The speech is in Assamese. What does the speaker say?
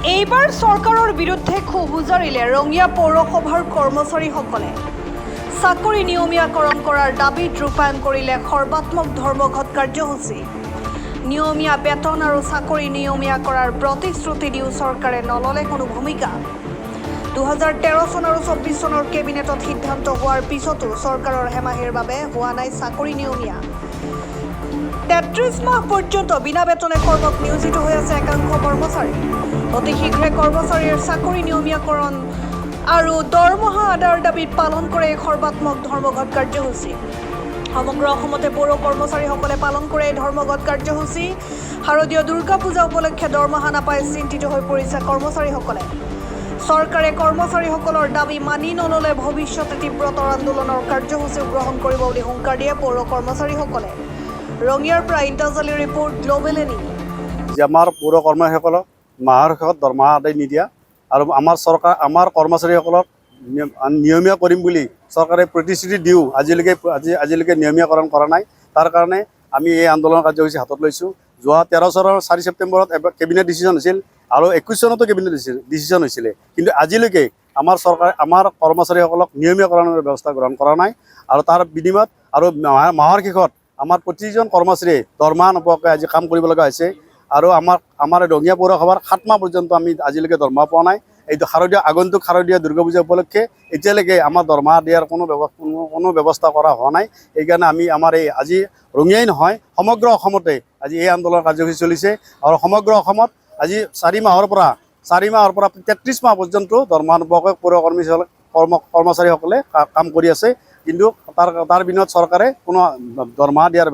এইবাৰ চৰকাৰৰ বিৰুদ্ধে ক্ষোভ উজাৰিলে ৰঙিয়া পৌৰসভাৰ কৰ্মচাৰীসকলে চাকৰি নিয়মীয়াকৰণ কৰাৰ দাবীত ৰূপায়ণ কৰিলে সৰ্বাত্মক ধৰ্মঘট কাৰ্যসূচী। নিয়মীয়া বেতন আৰু চাকৰি নিয়মীয়া কৰাৰ প্ৰতিশ্ৰুতি দিও চৰকাৰে নললে কোনো ভূমিকা। 2013 চন আৰু 24 চনৰ কেবিনেটত সিদ্ধান্ত হোৱাৰ পিছতো চৰকাৰৰ হেমাহিৰ বাবে হোৱা নাই চাকৰি নিয়মীয়া। 33 মাহ পৰ্যন্ত বিনা বেতনে কৰ্মত নিয়োজিত হৈ আছে একাংশ কৰ্মচাৰী। অতি শীঘ্ৰে কৰ্মচাৰীৰ চাকৰি নিয়মীয়াকৰণ আৰু দৰমহা আদাৰ দাবীত পালন কৰে সৰ্বাত্মক ধৰ্মঘট কাৰ্যসূচী। সমগ্ৰ অসমতে পৌৰ কৰ্মচাৰীসকলে পালন কৰে এই ধৰ্মঘট কাৰ্যসূচী। শাৰদীয় দুৰ্গা পূজা উপলক্ষে দৰমহা নাপাই চিন্তিত হৈ পৰিছে কৰ্মচাৰীসকলে। চৰকাৰে কৰ্মচাৰীসকলৰ দাবী মানি নললে ভৱিষ্যতে তীব্ৰতৰ আন্দোলনৰ কাৰ্যসূচী গ্ৰহণ কৰিব বুলি হুংকাৰ দিয়ে পৌৰ কৰ্মচাৰীসকলে। ৰঙিয়াৰ পৰা ইন্টাজালি ৰিপৰ্ট গ্লোবেল এনি। যে আমাৰ পৌৰ কৰ্মচাৰীসকলক মাহৰ শেষত দৰমহা আদায় নিদিয়া আৰু আমাৰ কৰ্মচাৰীসকলক নিয়মীয়া কৰিম বুলি চৰকাৰে প্ৰতিশ্ৰুতি দিও আজিলৈকে নিয়মীয়াকৰণ কৰা নাই। তাৰ কাৰণে আমি এই আন্দোলন কাৰ্যসূচী হাতত লৈছোঁ। যোৱা 13 চনৰ 4 ছেপ্টেম্বৰত কেবিনেট ডিচিশ্যন হৈছিল আৰু 21 চনতো কেবিনেট ডিচিশ্যন হৈছিলে, কিন্তু আজিলৈকে আমাৰ কৰ্মচাৰীসকলক নিয়মীয়াকৰণৰ ব্যৱস্থা গ্ৰহণ কৰা নাই। আৰু তাৰ বিনিময়ত আৰু মাহৰ শেষত আমাৰ প্ৰতিজন কৰ্মচাৰীয়ে দৰমহা নোপোৱাকৈ আজি কাম কৰিব লগা হৈছে। আৰু আমাৰ ৰঙিয়া পৌৰসভাৰ 7 মাহ পৰ্যন্ত আমি আজিলৈকে দৰমহা পোৱা নাই। এইটো আগন্তুক শাৰদীয় দুৰ্গা পূজা উপলক্ষে এতিয়ালৈকে আমাৰ দৰমহা দিয়াৰ কোনো ব্যৱস্থা কৰা হোৱা নাই। সেইকাৰণে আমাৰ আজি ৰঙিয়াই নহয় সমগ্ৰ অসমতে আজি এই আন্দোলন কাৰ্যসূচী চলিছে। আৰু সমগ্ৰ অসমত আজি 4 মাহৰ পৰা 33 মাহ পৰ্যন্ত দৰমহা নোপোৱাকৈ পৌৰ কৰ্মচাৰীসকলে কাম কৰি আছে, কিন্তু তাৰ বিনিময়ত চৰকাৰে কোনো দৰমহা দিয়াৰ